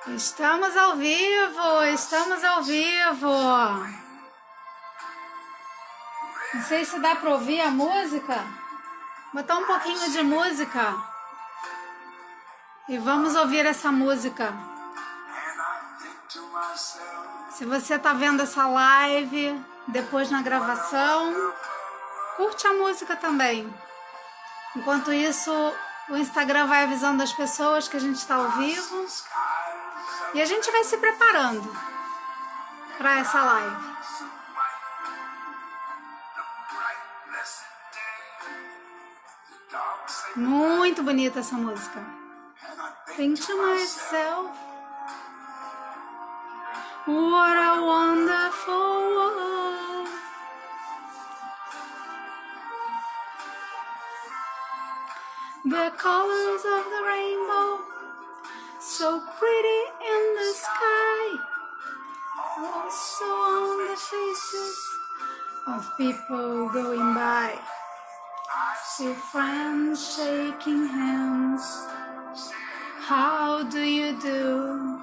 Estamos ao vivo, estamos ao vivo. Não sei se dá para ouvir a música. Vou botar um pouquinho de música. E vamos ouvir essa música. Se você está vendo essa live, depois na gravação, curte a música também. Enquanto isso, o Instagram vai avisando as pessoas que a gente está ao vivo. E a gente vai se preparando para essa live. Muito bonita essa música. Think to myself, what a wonderful world. The colors of the rainbow, so pretty in the sky, also on the faces of people going by. See friends shaking hands, how do you do?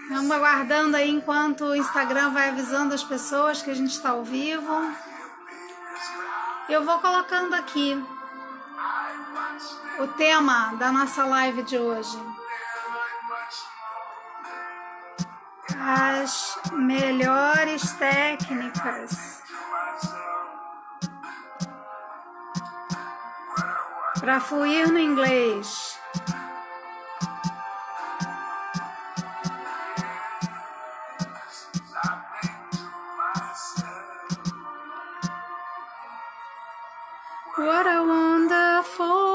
Vamos aguardando aí enquanto o Instagram vai avisando as pessoas que a gente está ao vivo. Eu vou colocando aqui o tema da nossa live de hoje. As melhores técnicas para fluir no inglês. What a wonderful.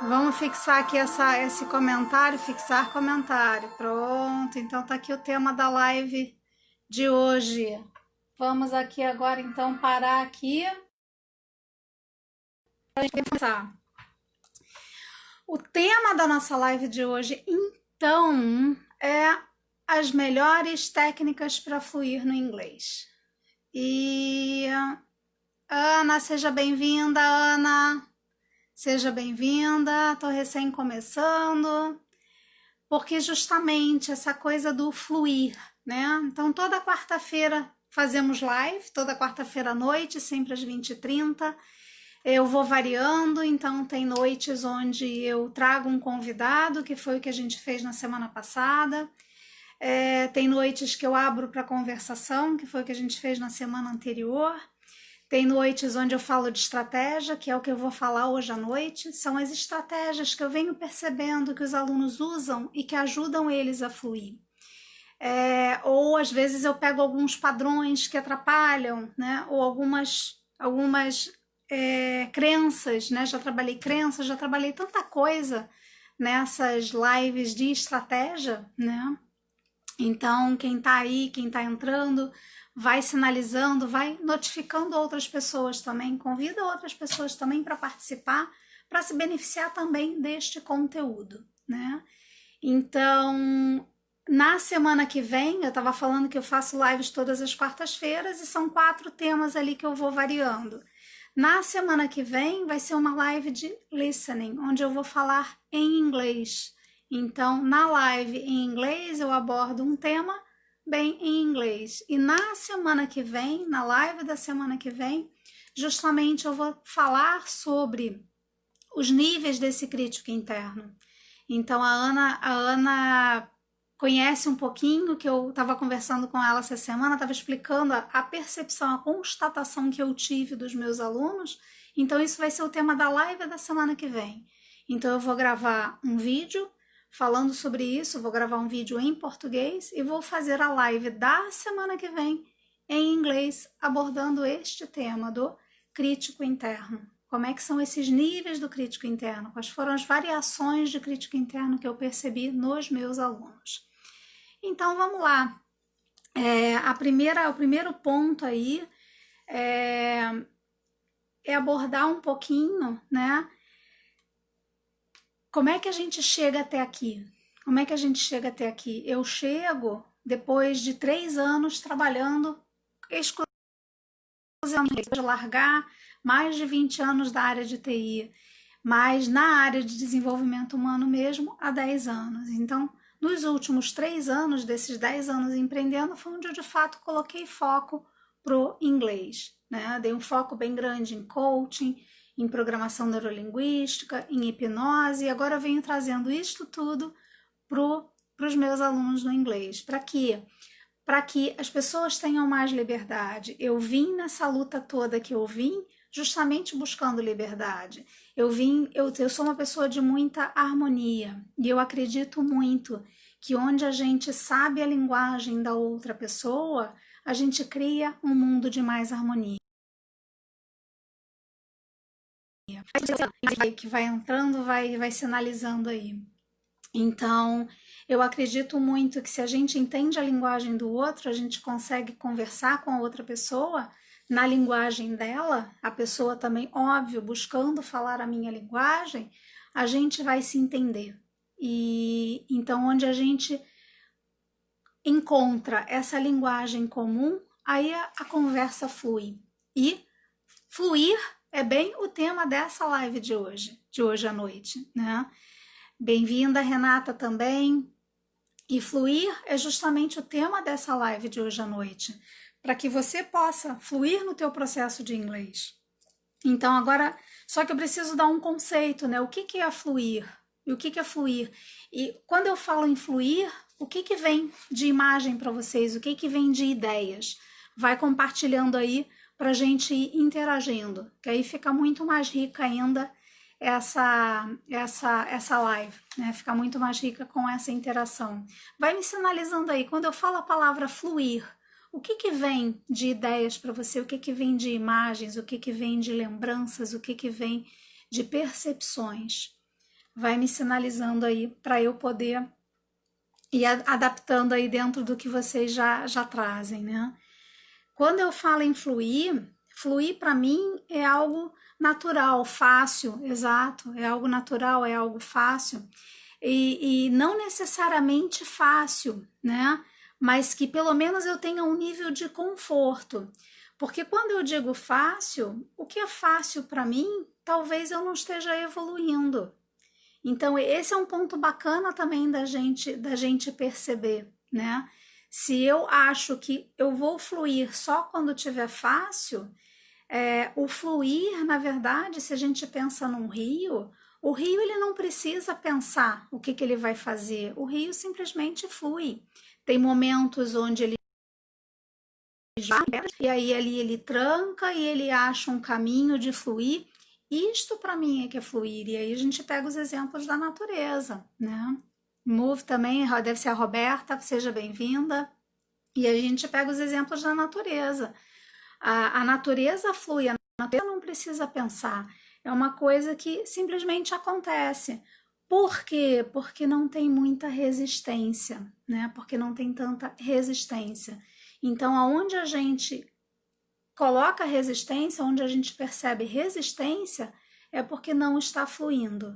Vamos fixar aqui esse comentário, fixar comentário. Pronto, então tá aqui o tema da live de hoje. Vamos aqui agora então parar aqui para a gente começar. O tema da nossa live de hoje então é as melhores técnicas para fluir no inglês. E Ana, seja bem-vinda, Ana. Seja bem-vinda, estou recém começando, porque justamente essa coisa do fluir, né? Então toda quarta-feira fazemos live, toda quarta-feira à noite, sempre às 20h30. Eu vou variando, então tem noites onde eu trago um convidado, que foi o que a gente fez na semana passada. Tem noites que eu abro para conversação, que foi o que a gente fez na semana anterior. Tem noites onde eu falo de estratégia, que é o que eu vou falar hoje à noite. São as estratégias que eu venho percebendo que os alunos usam e que ajudam eles a fluir. Ou às vezes eu pego alguns padrões que atrapalham, né? Ou algumas crenças, né? Já trabalhei crenças, já trabalhei tanta coisa nessas lives de estratégia, né? Então, quem tá aí, quem tá entrando, vai sinalizando, vai notificando outras pessoas também, convida outras pessoas também para participar, para se beneficiar também deste conteúdo, né? Então, na semana que vem, eu estava falando que eu faço lives todas as quartas-feiras e são 4 temas ali que eu vou variando. Na semana que vem vai ser uma live de listening, onde eu vou falar em inglês. Então, na live em inglês, eu abordo um tema bem em inglês. E na semana que vem, na live da semana que vem, justamente eu vou falar sobre os níveis desse crítico interno. Então, a Ana conhece um pouquinho, que eu estava conversando com ela essa semana, estava explicando a percepção, a constatação que eu tive dos meus alunos. Então, isso vai ser o tema da live da semana que vem. Então, eu vou gravar um vídeo falando sobre isso, vou gravar um vídeo em português e vou fazer a live da semana que vem em inglês, abordando este tema do crítico interno. Como é que são esses níveis do crítico interno? Quais foram as variações de crítico interno que eu percebi nos meus alunos? Então, vamos lá. O primeiro ponto aí é abordar um pouquinho, né? Como é que a gente chega até aqui? Como é que a gente chega até aqui? Eu chego depois de 3 anos trabalhando exclusivamente anos de largar mais de 20 anos da área de TI, mas na área de desenvolvimento humano mesmo há 10 anos. Então, nos últimos 3 anos, desses 10 anos empreendendo, foi onde eu de fato coloquei foco pro inglês, né? Dei um foco bem grande em coaching, em programação neurolinguística, em hipnose, e agora eu venho trazendo isto tudo para os meus alunos no inglês. Para quê? Para que as pessoas tenham mais liberdade. Eu vim nessa luta toda que eu vim justamente buscando liberdade. Eu sou uma pessoa de muita harmonia e eu acredito muito que onde a gente sabe a linguagem da outra pessoa, a gente cria um mundo de mais harmonia. Que vai entrando, vai sinalizando aí. Então, eu acredito muito que se a gente entende a linguagem do outro, a gente consegue conversar com a outra pessoa na linguagem dela, a pessoa também, óbvio, buscando falar a minha linguagem, a gente vai se entender. E então, onde a gente encontra essa linguagem comum, aí a conversa flui. E fluir é bem o tema dessa live de hoje à noite, né? Bem-vinda, Renata, também. E fluir é justamente o tema dessa live de hoje à noite, para que você possa fluir no teu processo de inglês. Então, agora, só que eu preciso dar um conceito, né? O que é fluir? E o que é fluir? E quando eu falo em fluir, o que vem de imagem para vocês? O que vem de ideias? Vai compartilhando aí para a gente ir interagindo, que aí fica muito mais rica ainda essa live, né? Fica muito mais rica com essa interação. Vai me sinalizando aí, quando eu falo a palavra fluir, o que vem de ideias para você? O que vem de imagens? O que vem de lembranças? O que vem de percepções? Vai me sinalizando aí para eu poder ir adaptando aí dentro do que vocês já trazem, né? Quando eu falo em fluir, fluir para mim é algo natural, fácil, exato, é algo natural, é algo fácil, e não necessariamente fácil, né? Mas que pelo menos eu tenha um nível de conforto. Porque quando eu digo fácil, o que é fácil para mim, talvez eu não esteja evoluindo. Então, esse é um ponto bacana também da gente perceber, né? Se eu acho que eu vou fluir só quando tiver fácil, o fluir, na verdade, se a gente pensa num rio, o rio ele não precisa pensar o que ele vai fazer, o rio simplesmente flui. Tem momentos onde ele e aí ali ele tranca e ele acha um caminho de fluir. Isto para mim é que é fluir. E aí a gente pega os exemplos da natureza, né? Move também, deve ser a Roberta, seja bem-vinda. E a gente pega os exemplos da natureza. A natureza flui, a natureza não precisa pensar. É uma coisa que simplesmente acontece. Por quê? Porque não tem muita resistência, né? Porque não tem tanta resistência. Então, aonde a gente coloca resistência, onde a gente percebe resistência, é porque não está fluindo.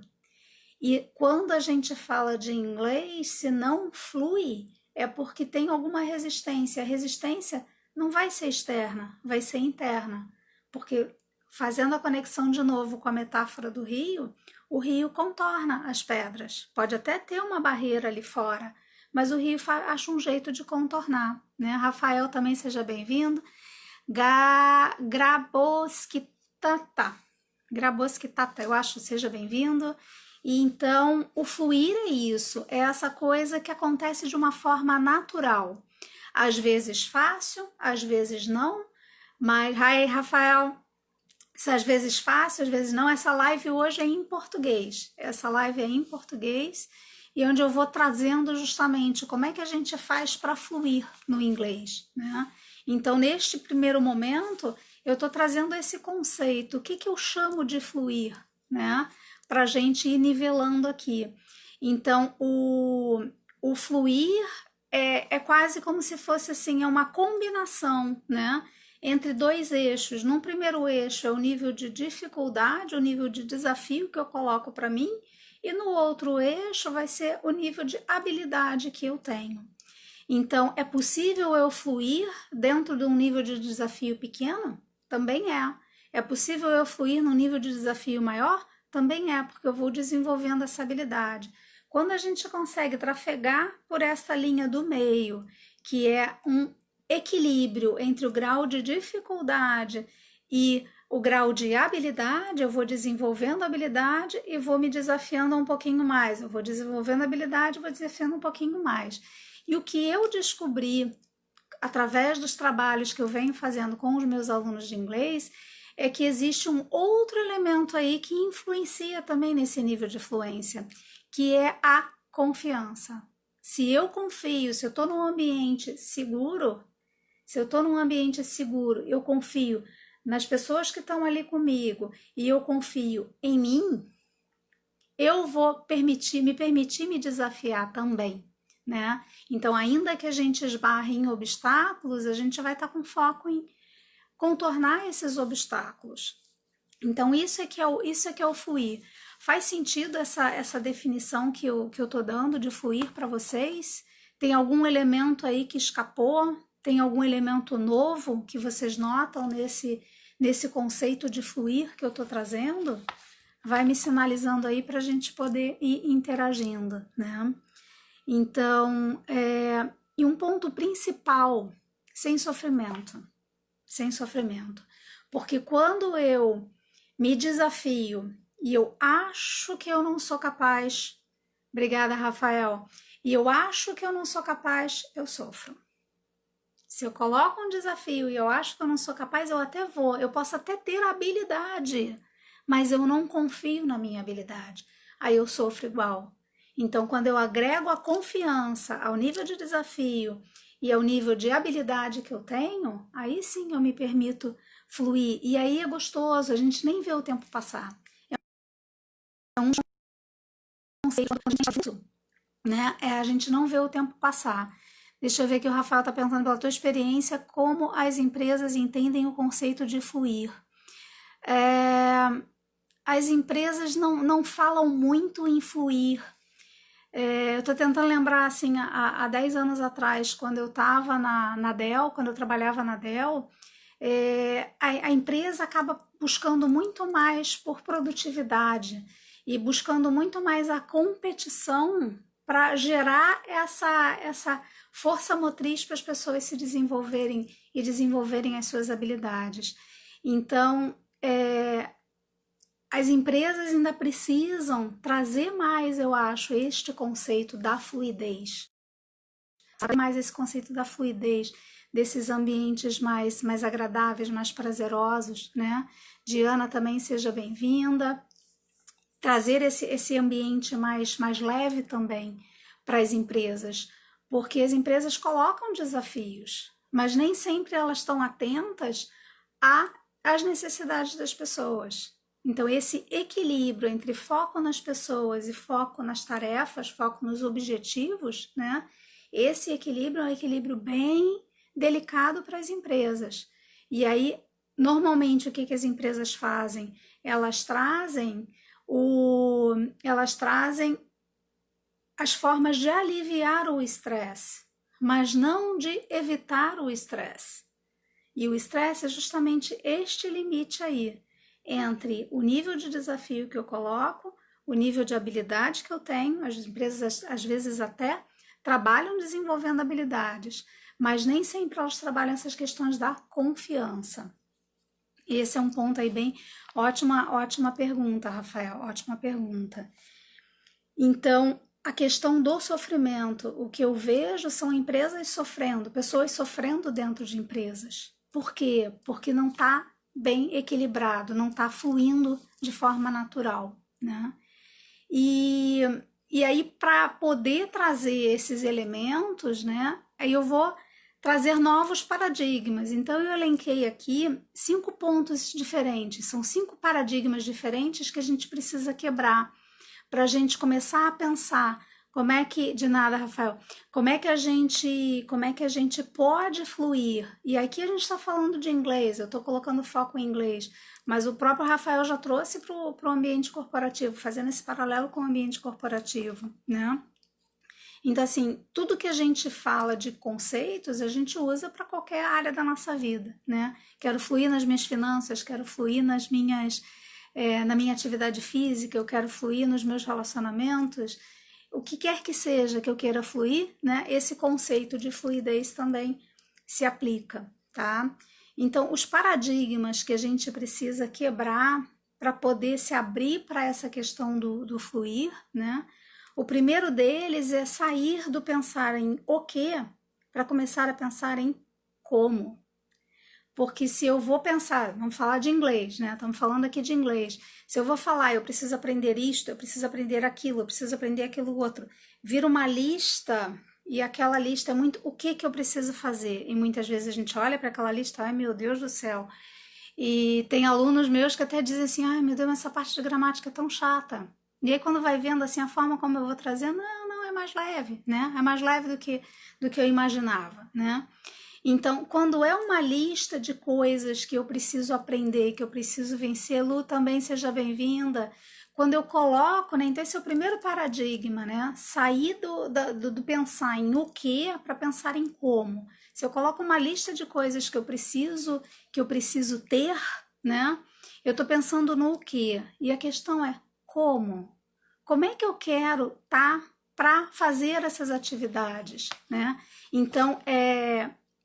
E quando a gente fala de inglês, se não flui, é porque tem alguma resistência. A resistência não vai ser externa, vai ser interna. Porque, fazendo a conexão de novo com a metáfora do rio, o rio contorna as pedras. Pode até ter uma barreira ali fora, mas o rio acha um jeito de contornar, né? Rafael, também seja bem-vindo. Graboskitata, eu acho, seja bem-vindo. E então, o fluir é isso, é essa coisa que acontece de uma forma natural. Às vezes fácil, às vezes não, mas, hi, Rafael, às vezes fácil, às vezes não. Essa live hoje é em português, e onde eu vou trazendo justamente como é que a gente faz para fluir no inglês, né? Então, neste primeiro momento, eu estou trazendo esse conceito, o que eu chamo de fluir, né? Para a gente ir nivelando aqui. Então, o fluir é quase como se fosse assim, é uma combinação, né? Entre dois eixos. Num primeiro eixo é o nível de dificuldade, o nível de desafio que eu coloco para mim, e no outro eixo vai ser o nível de habilidade que eu tenho. Então, é possível eu fluir dentro de um nível de desafio pequeno? Também é. É possível eu fluir num nível de desafio maior? Também é, porque eu vou desenvolvendo essa habilidade. Quando a gente consegue trafegar por essa linha do meio, que é um equilíbrio entre o grau de dificuldade e o grau de habilidade, eu vou desenvolvendo a habilidade e vou me desafiando um pouquinho mais. Eu vou desenvolvendo a habilidade e vou desafiando um pouquinho mais. E o que eu descobri através dos trabalhos que eu venho fazendo com os meus alunos de inglês é que existe um outro elemento aí que influencia também nesse nível de fluência, que é a confiança. Se eu confio, se eu estou num ambiente seguro, eu confio nas pessoas que estão ali comigo e eu confio em mim, eu vou me permitir me desafiar também, né? Então, ainda que a gente esbarre em obstáculos, a gente vai estar com foco em contornar esses obstáculos. Então, isso é que é o fluir. Faz sentido essa definição que eu estou dando de fluir para vocês? Tem algum elemento aí que escapou? Tem algum elemento novo que vocês notam nesse conceito de fluir que eu estou trazendo? Vai me sinalizando aí para a gente poder ir interagindo, né? Então, e um ponto principal, sem sofrimento. Porque quando eu me desafio e eu acho que eu não sou capaz, obrigada, Rafael, e eu acho que eu não sou capaz, eu sofro. Se eu coloco um desafio e eu acho que eu não sou capaz, eu posso até ter habilidade, mas eu não confio na minha habilidade. Aí eu sofro igual. Então, quando eu agrego a confiança ao nível de desafio e ao nível de habilidade que eu tenho, aí sim eu me permito fluir. E aí é gostoso, a gente nem vê o tempo passar. É um conceito, né? A gente não vê o tempo passar. Deixa eu ver que o Rafael está perguntando pela tua experiência, como as empresas entendem o conceito de fluir. As empresas não falam muito em fluir. Eu estou tentando lembrar, assim, há 10 anos atrás, quando eu estava na Dell, quando eu trabalhava na Dell, a empresa acaba buscando muito mais por produtividade e buscando muito mais a competição para gerar essa força motriz para as pessoas se desenvolverem e desenvolverem as suas habilidades. Então, as empresas ainda precisam trazer mais, eu acho, este conceito da fluidez. Sabe mais esse conceito da fluidez, desses ambientes mais agradáveis, mais prazerosos, né? Diana também seja bem-vinda. Trazer esse ambiente mais leve também para as empresas, porque as empresas colocam desafios, mas nem sempre elas estão atentas às necessidades das pessoas. Então, esse equilíbrio entre foco nas pessoas e foco nas tarefas, foco nos objetivos, né? Esse equilíbrio é um equilíbrio bem delicado para as empresas. E aí, normalmente, o que as empresas fazem? Elas trazem as formas de aliviar o estresse, mas não de evitar o estresse. E o estresse é justamente este limite aí, entre o nível de desafio que eu coloco, o nível de habilidade que eu tenho. As empresas às vezes até trabalham desenvolvendo habilidades, mas nem sempre elas trabalham essas questões da confiança. Esse é um ponto aí bem... Ótima pergunta, Rafael, ótima pergunta. Então, a questão do sofrimento, o que eu vejo são empresas sofrendo, pessoas sofrendo dentro de empresas. Por quê? Porque não está bem equilibrado, não está fluindo de forma natural, né? E aí, para poder trazer esses elementos, né, aí eu vou trazer novos paradigmas. Então, eu elenquei aqui 5 pontos diferentes, são 5 paradigmas diferentes que a gente precisa quebrar para a gente começar a pensar de nada, Rafael, como é que a gente pode fluir. E aqui a gente está falando de inglês, eu estou colocando foco em inglês, mas o próprio Rafael já trouxe para o ambiente corporativo, fazendo esse paralelo com o ambiente corporativo, né? Então, assim, tudo que a gente fala de conceitos, a gente usa para qualquer área da nossa vida, né? Quero fluir nas minhas finanças, quero fluir na minha atividade física, eu quero fluir nos meus relacionamentos, o que quer que seja que eu queira fluir, né? Esse conceito de fluidez também se aplica, tá? Então, os paradigmas que a gente precisa quebrar para poder se abrir para essa questão do fluir, né? O primeiro deles é sair do pensar em o quê para começar a pensar em como. Porque se eu vou pensar, vamos falar de inglês, né? Estamos falando aqui de inglês. Se eu vou falar, eu preciso aprender isto, eu preciso aprender aquilo, eu preciso aprender aquilo outro. Vira uma lista e aquela lista é muito o que eu preciso fazer. E muitas vezes a gente olha para aquela lista, ai meu Deus do céu. E tem alunos meus que até dizem assim, ai meu Deus, essa parte de gramática é tão chata. E aí quando vai vendo assim a forma como eu vou trazer, não, é mais leve, né? É mais leve do que eu imaginava, né? Então, quando é uma lista de coisas que eu preciso aprender, que eu preciso vencer, Lu, também seja bem-vinda. Quando eu coloco, né? Então esse é o primeiro paradigma, né? Sair do pensar em o que para pensar em como. Se eu coloco uma lista de coisas que eu preciso ter, né? Eu estou pensando no o que. E a questão é como? Como é que eu quero estar para fazer essas atividades, né? Então,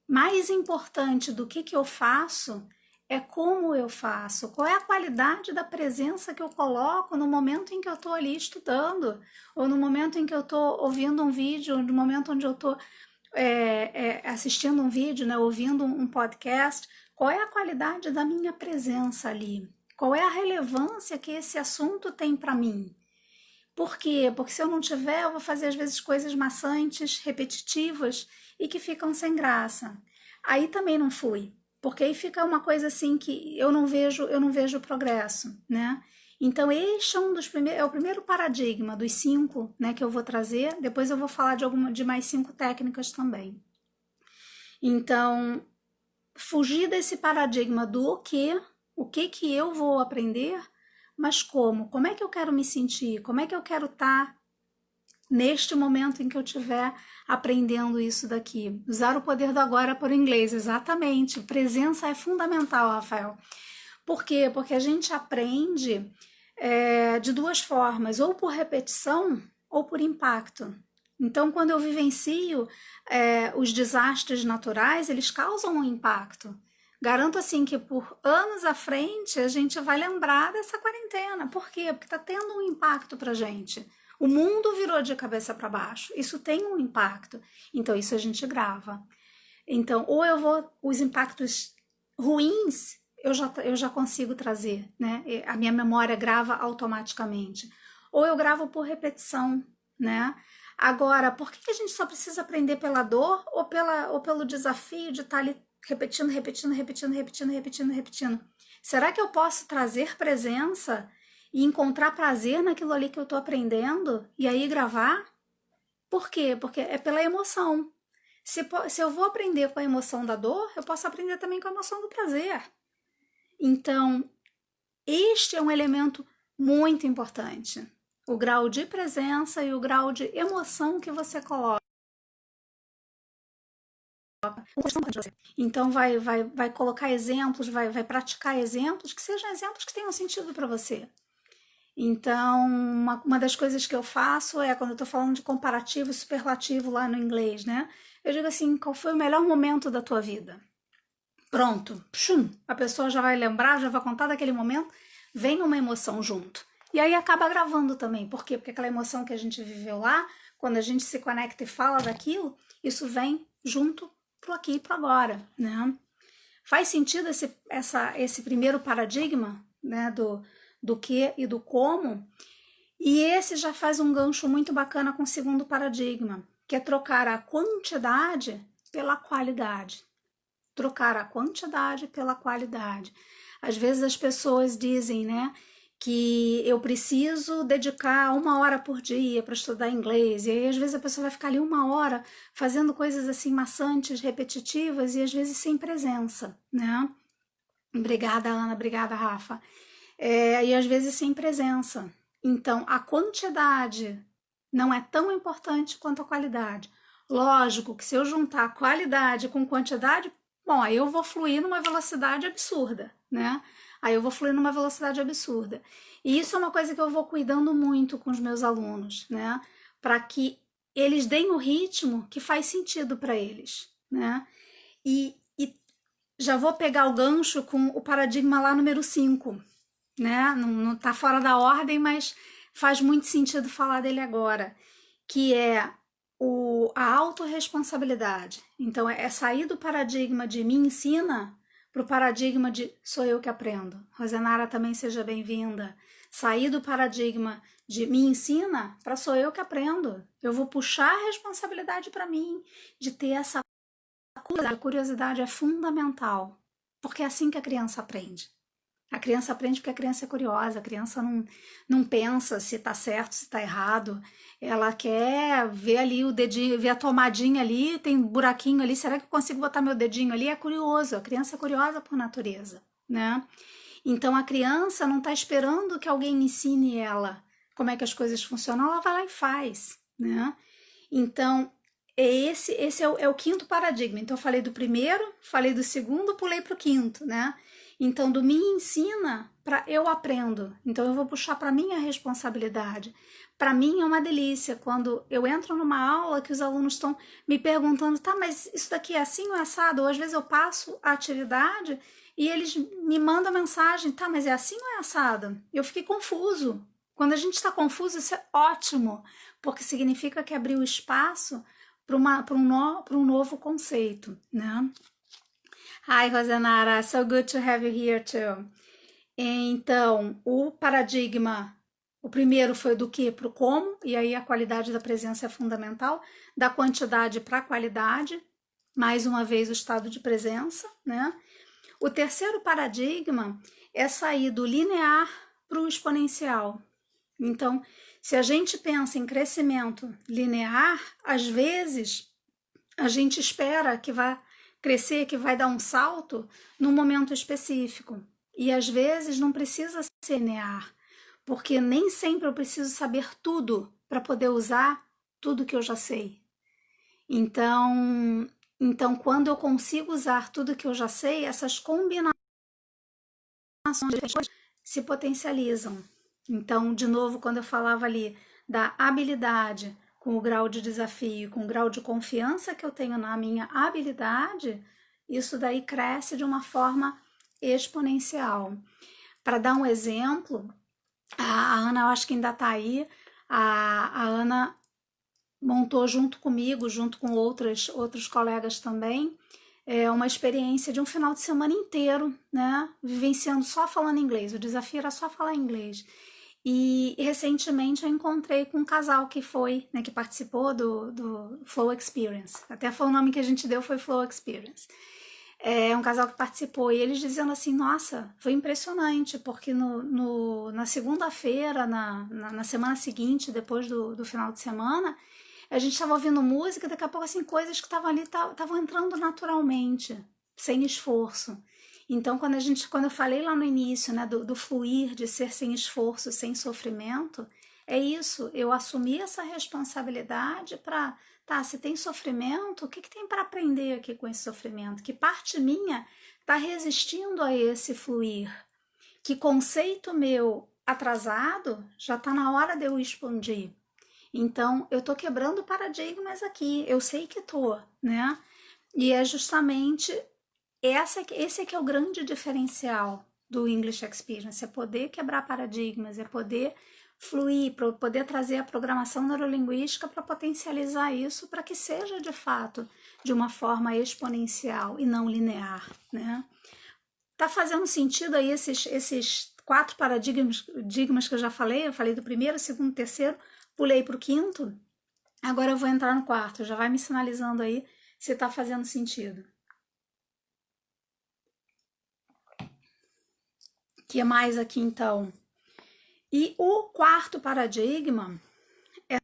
mais importante do que eu faço é como eu faço, qual é a qualidade da presença que eu coloco no momento em que eu estou ali estudando, ou no momento em que eu estou ouvindo um vídeo, no momento onde eu estou assistindo um vídeo, né, ouvindo um podcast, qual é a qualidade da minha presença ali? Qual é a relevância que esse assunto tem para mim? Por quê? Porque se eu não tiver, eu vou fazer às vezes coisas maçantes, repetitivas e que ficam sem graça. Aí também não fui, porque aí fica uma coisa assim que eu não vejo progresso, né? Então este é é o primeiro paradigma dos 5, né, que eu vou trazer. Depois eu vou falar de mais 5 técnicas também. Então, fugir desse paradigma do o que eu vou aprender, mas como? Como é que eu quero me sentir? Como é que eu quero estar neste momento em que eu estiver aprendendo isso daqui? Usar o poder do agora por inglês, exatamente. Presença é fundamental, Rafael. Por quê? Porque a gente aprende de duas formas, ou por repetição ou por impacto. Então, quando eu vivencio os desastres naturais, eles causam um impacto. Garanto assim que por anos à frente a gente vai lembrar dessa quarentena. Por quê? Porque está tendo um impacto para a gente. O mundo virou de cabeça para baixo. Isso tem um impacto. Então, isso a gente grava. Então, ou eu vou. Os impactos ruins eu já consigo trazer, né? A minha memória grava automaticamente. Ou eu gravo por repetição, né? Agora, por que a gente só precisa aprender pela dor ou pelo desafio de estar ali repetindo, repetindo, repetindo, repetindo, repetindo, repetindo? Será que eu posso trazer presença e encontrar prazer naquilo ali que eu estou aprendendo e aí gravar? Por quê? Porque é pela emoção. Se eu vou aprender com a emoção da dor, eu posso aprender também com a emoção do prazer. Então, este é um elemento muito importante. O grau de presença e o grau de emoção que você coloca. Então, vai colocar exemplos, vai praticar exemplos que sejam exemplos que tenham sentido para você. Então, uma das coisas que eu faço é, quando eu estou falando de comparativo e superlativo lá no inglês, né? Eu digo assim, qual foi o melhor momento da tua vida? Pronto, a pessoa já vai lembrar, já vai contar daquele momento, vem uma emoção junto. E aí acaba gravando também. Por quê? Porque aquela emoção que a gente viveu lá, quando a gente se conecta e fala daquilo, isso vem junto pro aqui e pro agora, né? Faz sentido esse primeiro paradigma, né, do que e do como? E esse já faz um gancho muito bacana com o segundo paradigma, que é trocar a quantidade pela qualidade. Trocar a quantidade pela qualidade. Às vezes as pessoas dizem, né, que eu preciso dedicar 1 hora por dia para estudar inglês, e aí às vezes a pessoa vai ficar ali 1 hora fazendo coisas assim maçantes, repetitivas, e às vezes sem presença, né? Obrigada, Ana, obrigada, Rafa. E às vezes sem presença. Então, a quantidade não é tão importante quanto a qualidade. Lógico que se eu juntar qualidade com quantidade, bom, aí eu vou fluir numa velocidade absurda, né? Aí eu vou fluir numa velocidade absurda. E isso é uma coisa que eu vou cuidando muito com os meus alunos, né? Para que eles deem o ritmo que faz sentido para eles, né? E já vou pegar o gancho com o paradigma lá número 5, né? Não tá fora da ordem, mas faz muito sentido falar dele agora, que é a autorresponsabilidade. Então, é sair do paradigma de me ensina para o paradigma de sou eu que aprendo. Rosenara, também seja bem-vinda. Sair do paradigma de me ensina para sou eu que aprendo. Eu vou puxar a responsabilidade para mim, de ter essa curiosidade. A curiosidade é fundamental, porque é assim que a criança aprende. A criança aprende porque a criança é curiosa, a criança não pensa se tá certo, se tá errado. Ela quer ver ali o dedinho, ver a tomadinha ali, tem um buraquinho ali, será que eu consigo botar meu dedinho ali? É curioso, a criança é curiosa por natureza, né? Então a criança não tá esperando que alguém ensine ela como é que as coisas funcionam, ela vai lá e faz, né? Então, esse é o quinto paradigma. Então, eu falei do primeiro, falei do segundo, pulei para o quinto, né? Então, do me ensina para eu aprendo. Então, eu vou puxar para mim a responsabilidade. Para mim é uma delícia quando eu entro numa aula que os alunos estão me perguntando, tá, mas isso daqui é assim ou é assado? Ou às vezes eu passo a atividade e eles me mandam mensagem, tá, mas é assim ou é assado? Eu fiquei confuso. Quando a gente está confuso, isso é ótimo, porque significa que abriu espaço para um novo conceito, né? Hi, Rosanara, so good to have you here too. Então, o paradigma, o primeiro foi do que para o como, e aí a qualidade da presença é fundamental, da quantidade para a qualidade, mais uma vez o estado de presença, né? O terceiro paradigma é sair do linear para o exponencial. Então, se a gente pensa em crescimento linear, às vezes a gente espera que vai crescer, que vai dar um salto num momento específico. E às vezes não precisa ser linear, porque nem sempre eu preciso saber tudo para poder usar tudo que eu já sei. Então, quando eu consigo usar tudo que eu já sei, essas combinações se potencializam. Então, de novo, quando eu falava ali da habilidade com o grau de desafio, com o grau de confiança que eu tenho na minha habilidade, isso daí cresce de uma forma exponencial. Para dar um exemplo, a Ana, eu acho que ainda está aí, a Ana montou junto comigo, junto com outros colegas também, uma experiência de um final de semana inteiro, né, vivenciando só falando inglês. O desafio era só falar inglês. E recentemente eu encontrei com um casal que foi, né, que participou do Flow Experience. Até foi o nome que a gente deu, foi Flow Experience. É um casal que participou e eles dizendo assim, nossa, foi impressionante, porque na segunda-feira, na semana seguinte, depois do final de semana, a gente estava ouvindo música, daqui a pouco assim, coisas que estavam ali, estavam entrando naturalmente, sem esforço. Então, quando eu falei lá no início, né, do fluir, de ser sem esforço, sem sofrimento, é isso, eu assumi essa responsabilidade para, tá, se tem sofrimento, o que tem para aprender aqui com esse sofrimento? Que parte minha está resistindo a esse fluir? Que conceito meu atrasado já está na hora de eu expandir? Então, eu estou quebrando paradigmas aqui, eu sei que estou, né? E é justamente esse é que é o grande diferencial do English Experience, é poder quebrar paradigmas, é poder fluir, poder trazer a programação neurolinguística para potencializar isso, para que seja de fato de uma forma exponencial e não linear, né? Tá fazendo sentido aí esses 4 paradigmas que eu já falei? Eu falei do primeiro, segundo, terceiro, pulei para o quinto, agora eu vou entrar no quarto, já vai me sinalizando aí se está fazendo sentido. O que mais aqui então? E o quarto paradigma é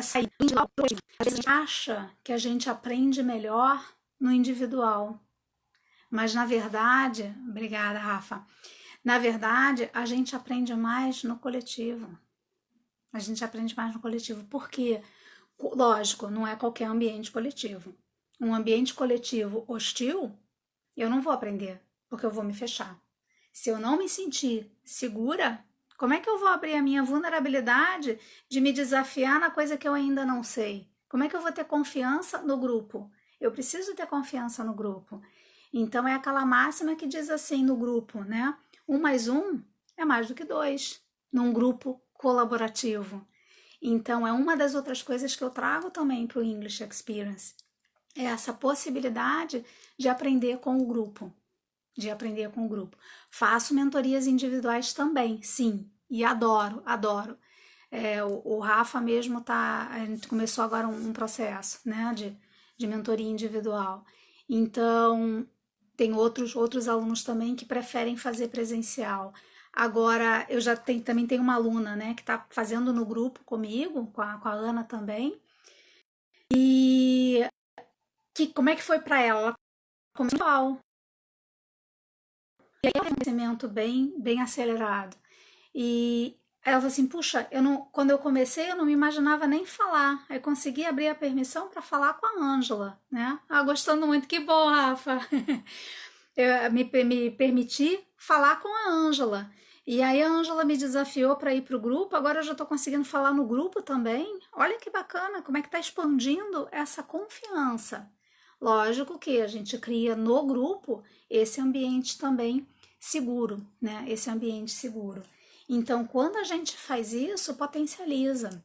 sair do individual. A gente acha que a gente aprende melhor no individual, mas na verdade, obrigada, Rafa, Na verdade, a gente aprende mais no coletivo. A gente aprende mais no coletivo. Por quê? Lógico, não é qualquer ambiente coletivo. Um ambiente coletivo hostil, eu não vou aprender, porque eu vou me fechar. Se eu não me sentir segura, como é que eu vou abrir a minha vulnerabilidade de me desafiar na coisa que eu ainda não sei? Como é que eu vou ter confiança no grupo? Eu preciso ter confiança no grupo. Então é aquela máxima que diz assim no grupo, né? 1 mais 1 é mais do que 2, num grupo colaborativo. Então é uma das outras coisas que eu trago também para o English Experience. É essa possibilidade de aprender com o grupo. De aprender com o grupo. Faço mentorias individuais também, sim, e adoro, adoro. O Rafa mesmo a gente começou agora um processo, né, de mentoria individual. Então, tem outros alunos também que preferem fazer presencial. Agora, eu já também tenho uma aluna, né, que está fazendo no grupo comigo, com a Ana também. E como é que foi para ela? Ela começou. E aí tem um crescimento bem acelerado. E ela falou assim, puxa, quando eu comecei eu não me imaginava nem falar. Aí consegui abrir a permissão para falar com a Ângela, né? Ah, gostando muito, que bom, Rafa. Eu me permiti falar com a Ângela. E aí a Ângela me desafiou para ir para o grupo, agora eu já estou conseguindo falar no grupo também. Olha que bacana, como é que está expandindo essa confiança. Lógico que a gente cria no grupo esse ambiente também seguro, né? Esse ambiente seguro. Então, quando a gente faz isso, potencializa.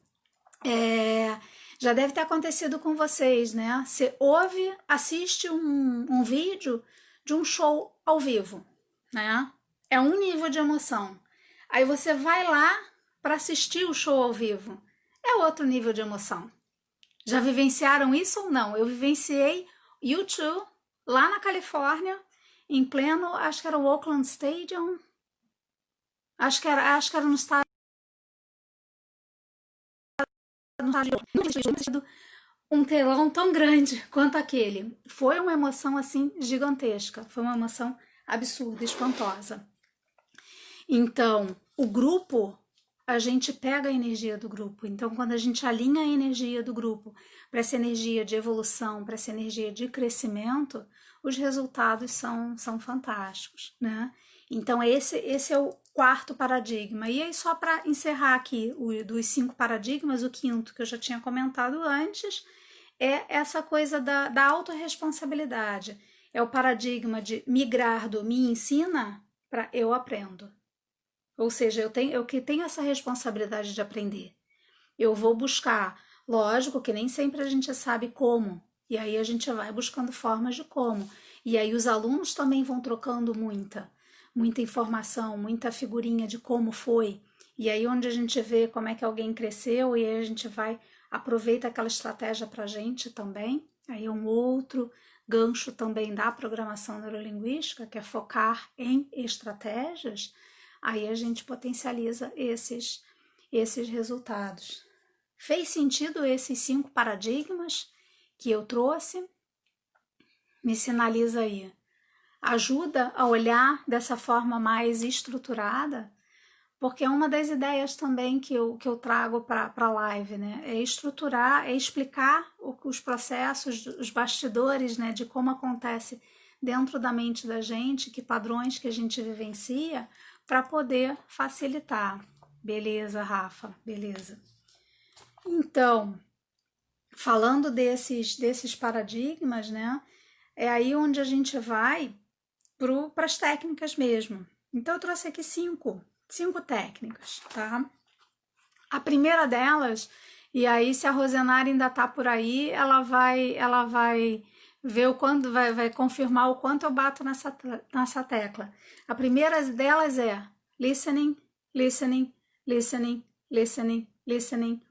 Já deve ter acontecido com vocês, né? Você ouve, assiste um vídeo de um show ao vivo, né? É um nível de emoção. Aí você vai lá para assistir o show ao vivo. É outro nível de emoção. Já vivenciaram isso ou não? Eu vivenciei U2 lá na Califórnia, em pleno, acho que era o Oakland Stadium. Acho que era no estádio um telão tão grande quanto aquele. Foi uma emoção assim gigantesca, foi uma emoção absurda, espantosa. Então, o grupo, a gente pega a energia do grupo. Então, quando a gente alinha a energia do grupo para essa energia de evolução, para essa energia de crescimento, os resultados são fantásticos, né? Então, esse é o quarto paradigma. E aí, só para encerrar aqui, dos 5 paradigmas, o quinto, que eu já tinha comentado antes, é essa coisa da autorresponsabilidade. É o paradigma de migrar do me ensina para eu aprendo. Ou seja, eu que tenho essa responsabilidade de aprender. Eu vou buscar, lógico que nem sempre a gente sabe como, e aí a gente vai buscando formas de como. E aí os alunos também vão trocando muita informação, muita figurinha de como foi. E aí onde a gente vê como é que alguém cresceu, e aí a gente aproveita aquela estratégia para a gente também. Aí é um outro gancho também da programação neurolinguística, que é focar em estratégias. Aí a gente potencializa esses resultados. Fez sentido esses 5 paradigmas que eu trouxe? Me sinaliza aí. Ajuda a olhar dessa forma mais estruturada? Porque é uma das ideias também que eu trago para a live, né? É estruturar, é explicar os processos, os bastidores, né? De como acontece dentro da mente da gente, que padrões que a gente vivencia, para poder facilitar. Beleza, Rafa, beleza. Então, falando desses paradigmas, né? É aí onde a gente vai para as técnicas mesmo. Então, eu trouxe aqui cinco técnicas, tá? A primeira delas, e aí se a Rosenara ainda tá por aí, ela vai ver o quanto, vai confirmar o quanto eu bato nessa tecla. A primeira delas é listening, listening, listening, listening, listening.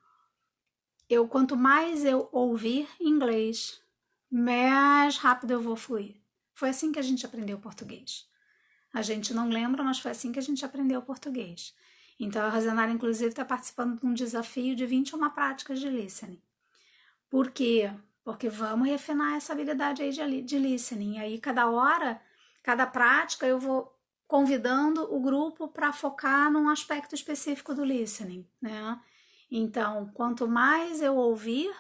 Quanto mais eu ouvir inglês, mais rápido eu vou fluir. Foi assim que a gente aprendeu português. A gente não lembra, mas foi assim que a gente aprendeu português. Então, a Rosenara, inclusive, está participando de um desafio de 21 práticas de listening. Por quê? Porque vamos refinar essa habilidade aí de listening. E aí, cada hora, cada prática, eu vou convidando o grupo para focar num aspecto específico do listening, né? Então, quanto mais eu ouvir,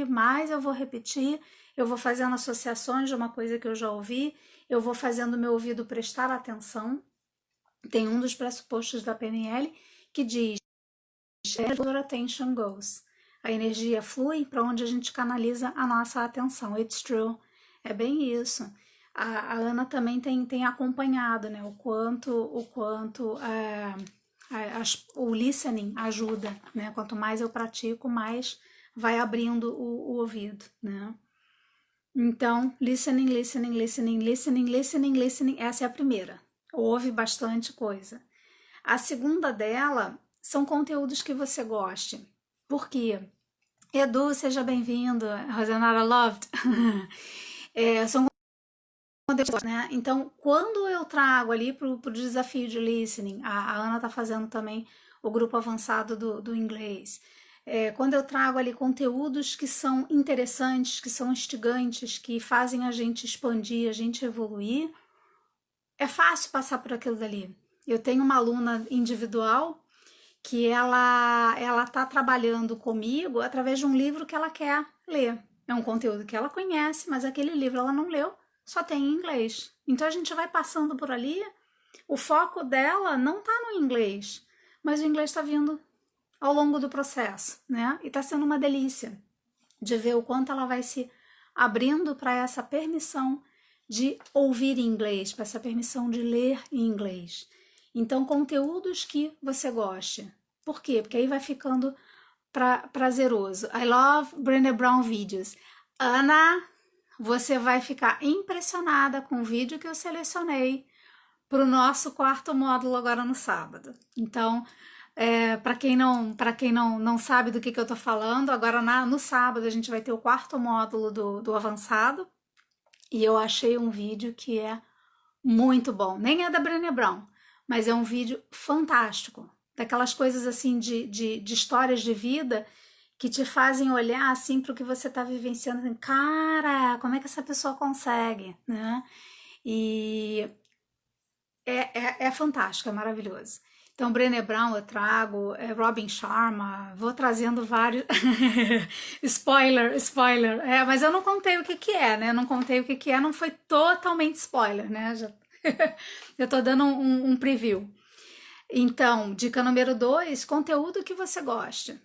mais eu vou repetir, eu vou fazendo associações de uma coisa que eu já ouvi, eu vou fazendo meu ouvido prestar atenção. Tem um dos pressupostos da PNL que diz: where attention goes. A energia flui para onde a gente canaliza a nossa atenção. It's true. É bem isso. A Ana também tem acompanhado, né, o quanto o listening ajuda, né? Quanto mais eu pratico, mais vai abrindo o ouvido, né? Então, listening, listening, listening, listening, listening, listening, essa é a primeira. Ouve bastante coisa. A segunda dela são conteúdos que você goste. Por quê? Edu, seja bem-vindo. Rosanara Loved. São conteúdos, né? Então, quando eu trago ali pro desafio de listening, a Ana tá fazendo também o grupo avançado do inglês. Quando eu trago ali conteúdos que são interessantes, que são instigantes, que fazem a gente expandir, a gente evoluir, é fácil passar por aquilo dali. Eu tenho uma aluna individual que ela tá trabalhando comigo através de um livro que ela quer ler. É um conteúdo que ela conhece, mas aquele livro ela não leu, só tem em inglês. Então a gente vai passando por ali, o foco dela não tá no inglês, mas o inglês está vindo ao longo do processo, né? E está sendo uma delícia de ver o quanto ela vai se abrindo para essa permissão de ouvir em inglês, para essa permissão de ler em inglês. Então, conteúdos que você goste. Por quê? Porque aí vai ficando prazeroso. I love Brené Brown videos. Ana, você vai ficar impressionada com o vídeo que eu selecionei para o nosso quarto módulo agora no sábado. Então, para quem não sabe do que eu tô falando, agora no sábado a gente vai ter o quarto módulo do avançado e eu achei um vídeo que é muito bom. Nem é da Brené Brown, mas é um vídeo fantástico. Daquelas coisas assim de histórias de vida que te fazem olhar assim para o que você está vivenciando. Assim, cara, como é que essa pessoa consegue, né? E é fantástico, é maravilhoso. Então, Brené Brown eu trago, Robin Sharma, vou trazendo vários. Spoiler. Mas eu não contei o que é, né? Eu não contei o que é, não foi totalmente spoiler, né? Eu tô dando um preview. Então, dica número 2, conteúdo que você gosta.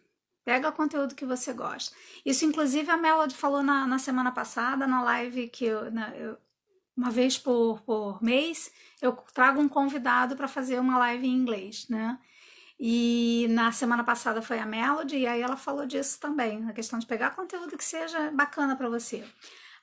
Pega conteúdo que você gosta. Isso, inclusive, a Melody falou na semana passada, na live que uma vez por mês, eu trago um convidado para fazer uma live em inglês, né? E na semana passada foi a Melody, e aí ela falou disso também, a questão de pegar conteúdo que seja bacana para você.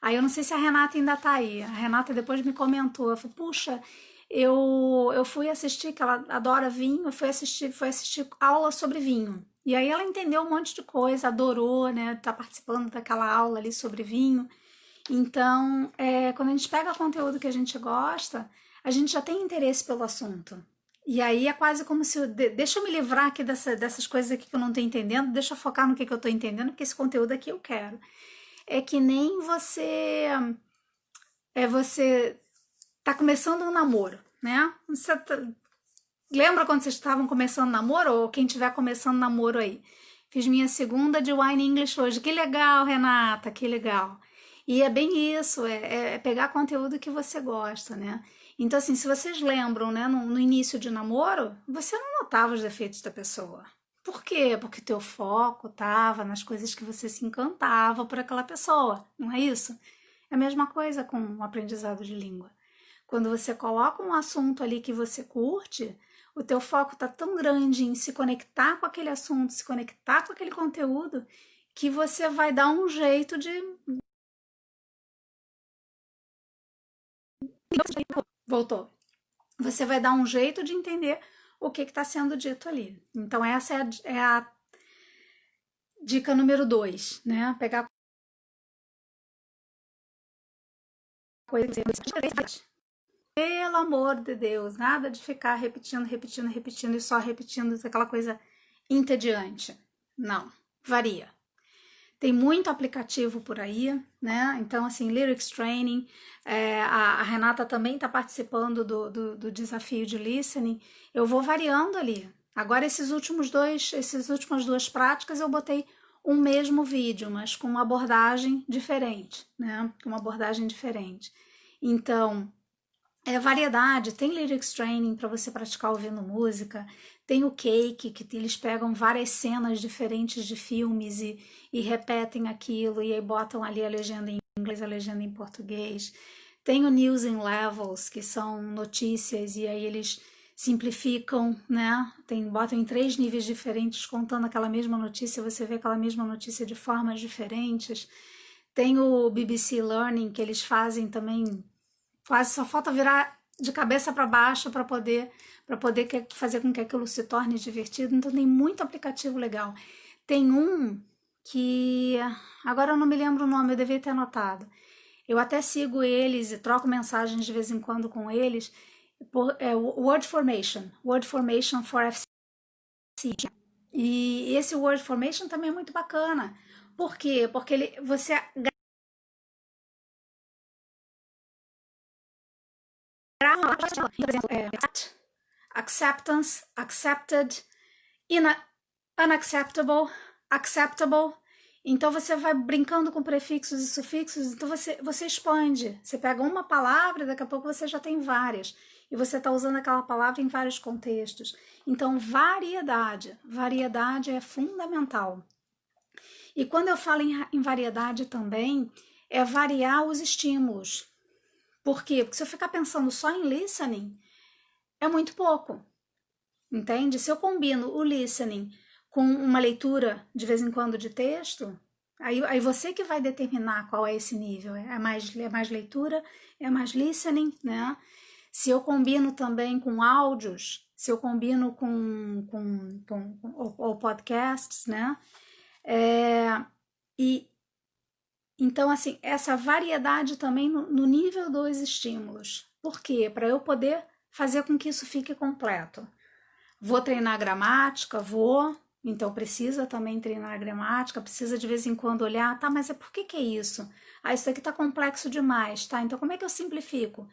Aí eu não sei se a Renata ainda tá aí. A Renata depois me comentou, ela falou, puxa, eu fui assistir, que ela adora vinho, foi assistir aula sobre vinho. E aí ela entendeu um monte de coisa, adorou, né? Tá participando daquela aula ali sobre vinho. Então, quando a gente pega conteúdo que a gente gosta, a gente já tem interesse pelo assunto. E aí é quase como se deixa eu me livrar aqui dessas coisas aqui que eu não tô entendendo, deixa eu focar no que eu tô entendendo, porque esse conteúdo aqui eu quero. É que nem você tá começando um namoro, né? Lembra quando vocês estavam começando namoro? Ou quem estiver começando namoro aí? Fiz minha segunda de Wine English hoje. Que legal, Renata, que legal. E é bem isso, é pegar conteúdo que você gosta, né? Então, assim, se vocês lembram, né, no início de namoro, você não notava os defeitos da pessoa. Por quê? Porque teu foco estava nas coisas que você se encantava por aquela pessoa, não é isso? É a mesma coisa com o aprendizado de língua. Quando você coloca um assunto ali que você curte, o teu foco está tão grande em se conectar com aquele assunto, se conectar com aquele conteúdo, que você vai dar um jeito de... Voltou. Você vai dar um jeito de entender o que está sendo dito ali. Então, essa é a dica número 2, né? Pegar coisas. Pelo amor de Deus, nada de ficar repetindo e só repetindo aquela coisa entediante. Não, varia. Tem muito aplicativo por aí, né? Então, assim, Lyrics Training, a Renata também está participando do desafio de listening. Eu vou variando ali. Agora, essas últimas duas práticas, eu botei um mesmo vídeo, mas com uma abordagem diferente, né? Com uma abordagem diferente. Então, variedade, tem lyrics training para você praticar ouvindo música, tem o Cake, que eles pegam várias cenas diferentes de filmes e repetem aquilo, e aí botam ali a legenda em inglês, a legenda em português. Tem o News in Levels, que são notícias, e aí eles simplificam, né? Botam em 3 níveis diferentes, contando aquela mesma notícia, você vê aquela mesma notícia de formas diferentes. Tem o BBC Learning, que eles fazem também. Quase só falta virar de cabeça para baixo para poder fazer com que aquilo se torne divertido. Então tem muito aplicativo legal. Tem um que agora eu não me lembro o nome, eu devia ter anotado. Eu até sigo eles e troco mensagens de vez em quando com eles. Word Formation for FC. E esse Word Formation também é muito bacana. Por quê? Porque você por exemplo, acceptance, accepted, unacceptable, acceptable. Então você vai brincando com prefixos e sufixos, então você expande. Você pega uma palavra, daqui a pouco você já tem várias. E você está usando aquela palavra em vários contextos. Então, variedade é fundamental. E quando eu falo em variedade também, é variar os estímulos. Por quê? Porque se eu ficar pensando só em listening, é muito pouco, entende? Se eu combino o listening com uma leitura de vez em quando de texto, aí você que vai determinar qual é esse nível. É mais leitura, é mais listening, né? Se eu combino também com áudios, se eu combino ou podcasts, né? Então, assim, essa variedade também no nível dos estímulos. Por quê? Para eu poder fazer com que isso fique completo. Vou treinar gramática? Vou. Então, precisa também treinar gramática, precisa de vez em quando olhar, tá, mas por que é isso? Ah, isso aqui tá complexo demais, tá? Então, como é que eu simplifico?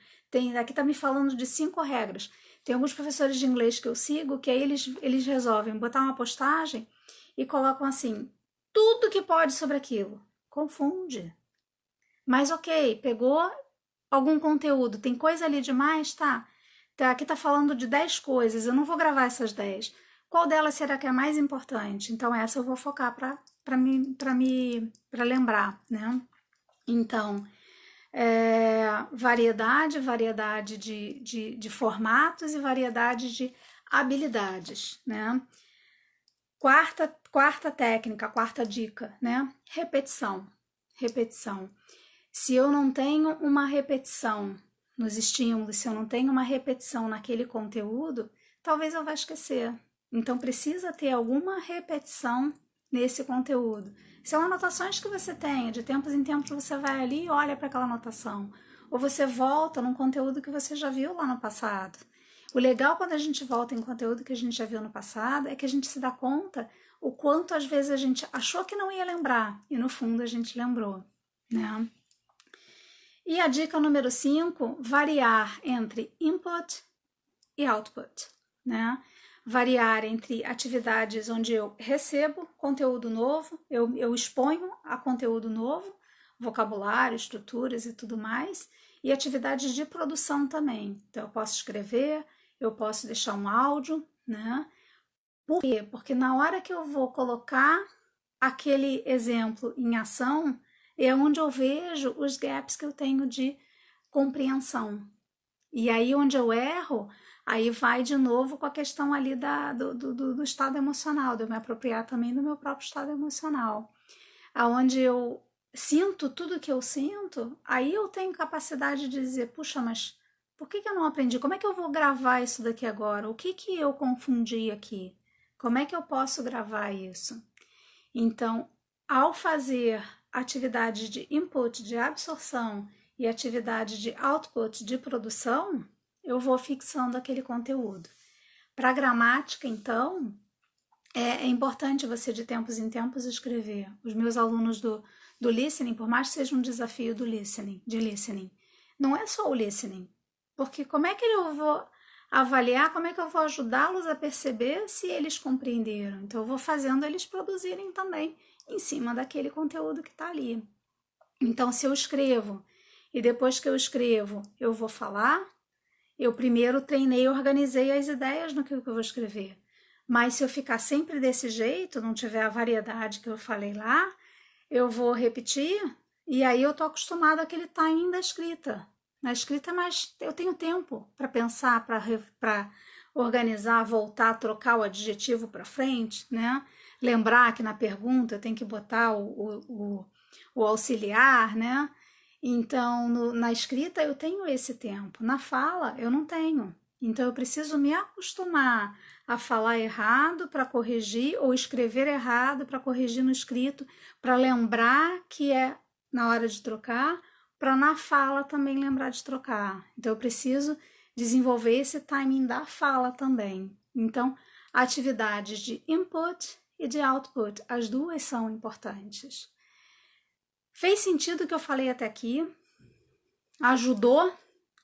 Aqui tá me falando de 5 regras. Tem alguns professores de inglês que eu sigo, que aí eles resolvem botar uma postagem e colocam assim, tudo que pode sobre aquilo. Confunde. Mas ok, pegou algum conteúdo, tem coisa ali demais, tá? Aqui tá falando de 10 coisas, eu não vou gravar essas 10. Qual delas será que é mais importante? Então essa eu vou focar para lembrar, né? Então, variedade de formatos e variedade de habilidades, né? Quarta técnica, quarta dica, né? Repetição. Se eu não tenho uma repetição nos estímulos, se eu não tenho uma repetição naquele conteúdo, talvez eu vá esquecer. Então precisa ter alguma repetição nesse conteúdo. São anotações que você tem, de tempos em tempos você vai ali e olha para aquela anotação. Ou você volta num conteúdo que você já viu lá no passado. O legal quando a gente volta em conteúdo que a gente já viu no passado é que a gente se dá conta o quanto às vezes a gente achou que não ia lembrar e no fundo a gente lembrou, né? E a dica número 5, variar entre input e output, né? Variar entre atividades onde eu recebo conteúdo novo, eu exponho a conteúdo novo, vocabulário, estruturas e tudo mais, e atividades de produção também. Então, eu posso escrever, eu posso deixar um áudio, né? Por quê? Porque na hora que eu vou colocar aquele exemplo em ação, é onde eu vejo os gaps que eu tenho de compreensão. E aí onde eu erro, aí vai de novo com a questão ali do estado emocional, de eu me apropriar também do meu próprio estado emocional. Aonde eu sinto tudo que eu sinto, aí eu tenho capacidade de dizer, puxa, mas por que eu não aprendi? Como é que eu vou gravar isso daqui agora? O que eu confundi aqui? Como é que eu posso gravar isso? Então, ao fazer atividades de input, de absorção e atividade de output, de produção, eu vou fixando aquele conteúdo. Para gramática, então, É importante você, de tempos em tempos, escrever. Os meus alunos do listening, por mais que seja um desafio do listening, de listening, não é só o listening. Porque como é que eu vou avaliar, como é que eu vou ajudá-los a perceber se eles compreenderam? Então, eu vou fazendo eles produzirem também em cima daquele conteúdo que está ali. Então, se eu escrevo e depois que eu escrevo, eu vou falar, eu primeiro treinei e organizei as ideias no que eu vou escrever. Mas se eu ficar sempre desse jeito, não tiver a variedade que eu falei lá, eu vou repetir e aí eu tô acostumada àquele timing da escrita. Na escrita, mas eu tenho tempo para pensar, para organizar, voltar, trocar o adjetivo para frente, né? Lembrar que na pergunta eu tenho que botar o auxiliar, né? Então, na escrita eu tenho esse tempo, na fala eu não tenho. Então, eu preciso me acostumar a falar errado para corrigir, ou escrever errado para corrigir no escrito, para lembrar que é na hora de trocar, para na fala também lembrar de trocar. Então, eu preciso desenvolver esse timing da fala também. Então, atividades de input e de output, as duas são importantes. Fez sentido o que eu falei até aqui? Ajudou?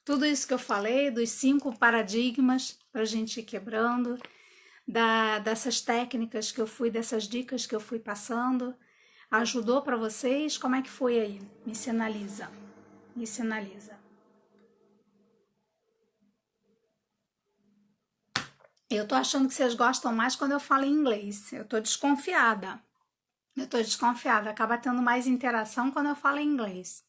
Tudo isso que eu falei, dos 5 paradigmas para a gente ir quebrando, dessas técnicas que eu fui, dessas dicas que eu fui passando, ajudou para vocês? Como é que foi aí? Me sinaliza, me sinaliza. Eu tô achando que vocês gostam mais quando eu falo em inglês. Eu tô desconfiada. Acaba tendo mais interação quando eu falo em inglês.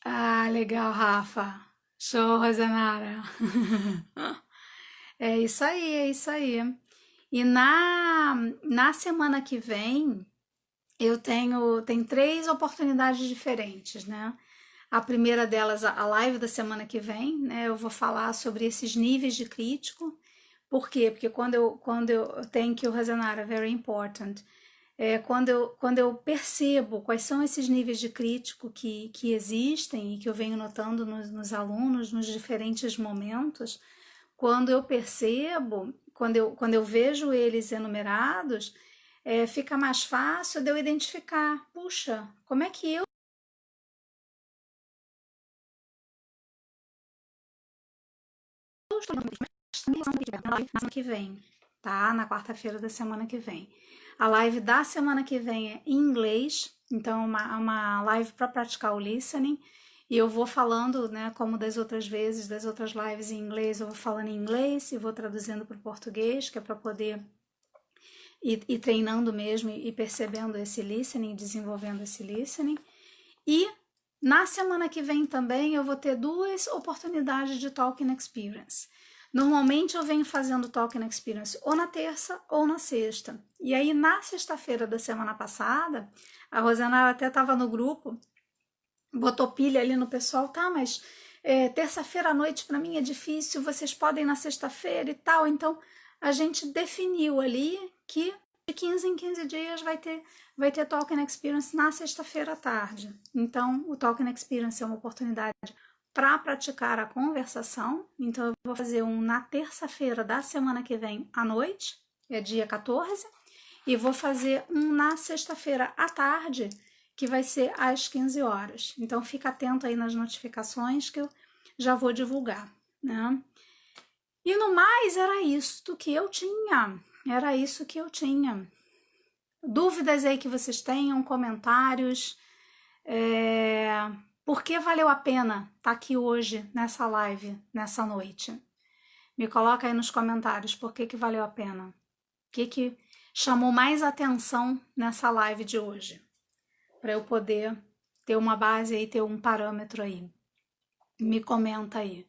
Ah, legal, Rafa. Show, Rosanara. É isso aí, é isso aí. E na semana que vem, tem 3 oportunidades diferentes, né? A primeira delas, a live da semana que vem, né? Eu vou falar sobre esses níveis de crítico. Por quê? Porque quando eu thank you, Rosanara, very important. Quando eu percebo quais são esses níveis de crítico que existem e que eu venho notando nos alunos nos diferentes momentos, quando eu percebo, quando eu vejo eles enumerados, fica mais fácil de eu identificar, puxa, como é que eu estou na semana que vem, tá? Na quarta-feira da semana que vem. A live da semana que vem é em inglês, então uma live para praticar o listening. E eu vou falando, né, como das outras vezes, das outras lives em inglês, eu vou falando em inglês e vou traduzindo para o português, que é para poder ir treinando mesmo e percebendo esse listening, desenvolvendo esse listening. E na semana que vem também eu vou ter 2 oportunidades de Talking Experience. Normalmente eu venho fazendo Talking Experience ou na terça ou na sexta. E aí na sexta-feira da semana passada, a Rosana até estava no grupo, botou pilha ali no pessoal, tá, mas terça-feira à noite para mim é difícil, vocês podem na sexta-feira e tal. Então a gente definiu ali que de 15 em 15 dias vai ter Talking Experience na sexta-feira à tarde. Então, o Talking Experience é uma oportunidade para praticar a conversação. Então, eu vou fazer um na terça-feira da semana que vem à noite, é dia 14, e vou fazer um na sexta-feira à tarde, que vai ser às 15 horas. Então, fica atento aí nas notificações que eu já vou divulgar, né? E no mais, era isso que eu tinha. Era isso que eu tinha. Dúvidas aí que vocês tenham, comentários. Por que valeu a pena estar aqui hoje, nessa live, nessa noite? Me coloca aí nos comentários por que valeu a pena. O que chamou mais atenção nessa live de hoje? Para eu poder ter uma base aí, ter um parâmetro aí. Me comenta aí.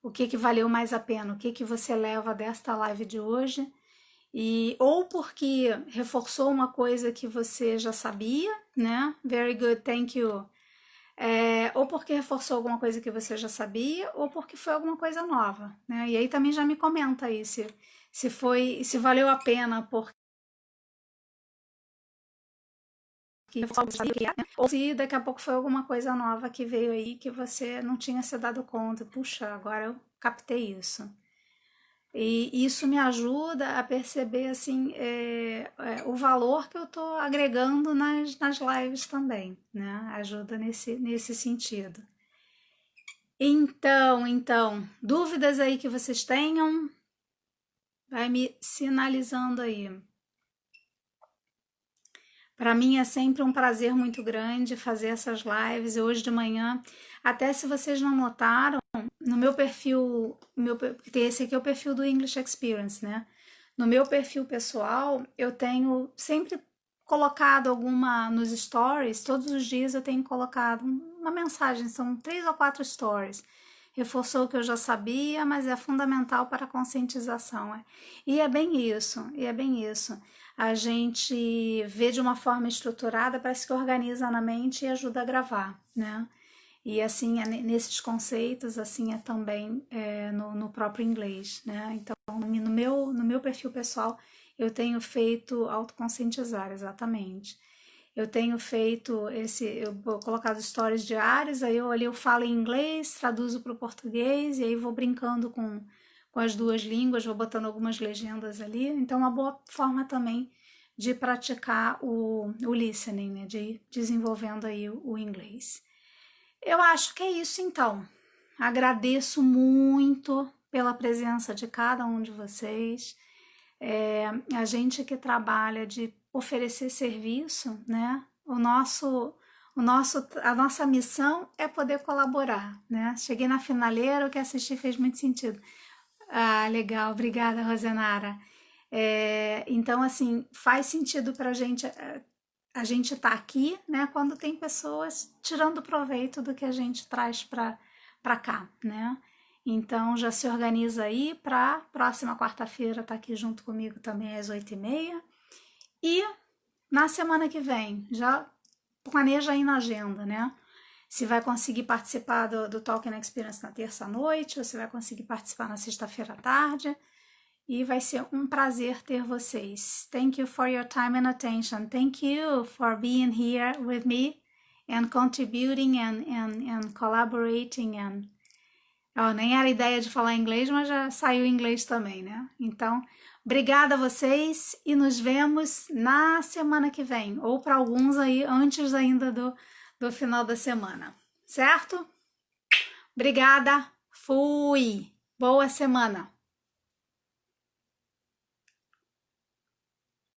O que valeu mais a pena? O que você leva desta live de hoje? Ou porque reforçou uma coisa que você já sabia, né? Very good, thank you. Ou porque reforçou alguma coisa que você já sabia, ou porque foi alguma coisa nova, né? E aí também já me comenta aí se valeu a pena porque ou se daqui a pouco foi alguma coisa nova que veio aí que você não tinha se dado conta. Puxa, agora eu captei isso. E isso me ajuda a perceber assim o valor que eu estou agregando nas lives também, né? Ajuda nesse sentido. Então, dúvidas aí que vocês tenham, vai me sinalizando aí. Para mim é sempre um prazer muito grande fazer essas lives. E hoje de manhã, até se vocês não notaram, no meu perfil, esse aqui é o perfil do English Experience, né? No meu perfil pessoal, eu tenho sempre colocado alguma nos stories, todos os dias eu tenho colocado uma mensagem, são 3 ou 4 stories. Reforçou o que eu já sabia, mas é fundamental para a conscientização. E é bem isso, e é bem isso. A gente vê de uma forma estruturada, parece que organiza na mente e ajuda a gravar, né? E assim, nesses conceitos, assim é também no próprio inglês, né? Então, no meu perfil pessoal, eu tenho feito autoconscientizar, exatamente. Eu tenho feito eu vou colocar os stories diários, aí eu falo em inglês, traduzo para o português, e aí vou brincando com as duas línguas, vou botando algumas legendas ali. Então, é uma boa forma também de praticar o listening, né? De ir desenvolvendo aí o inglês. Eu acho que é isso então. Agradeço muito pela presença de cada um de vocês. A gente que trabalha de oferecer serviço, né? A nossa missão é poder colaborar, né? Cheguei na finaleira, o que assisti fez muito sentido. Ah, legal, obrigada, Rosenara. Então, assim, faz sentido para a gente tá aqui, né, quando tem pessoas tirando proveito do que a gente traz para cá, né? Então já se organiza aí para próxima quarta-feira tá aqui junto comigo também às 8h30. E na semana que vem, já planeja aí na agenda, né? Se vai conseguir participar do Talking Experience na terça-noite, ou se vai conseguir participar na sexta-feira à tarde. E vai ser um prazer ter vocês. Thank you for your time and attention. Thank you for being here with me and contributing and collaborating. Nem era ideia de falar inglês, mas já saiu inglês também, né? Então, obrigada a vocês e nos vemos na semana que vem, ou para alguns aí antes ainda do final da semana, certo? Obrigada, fui! Boa semana!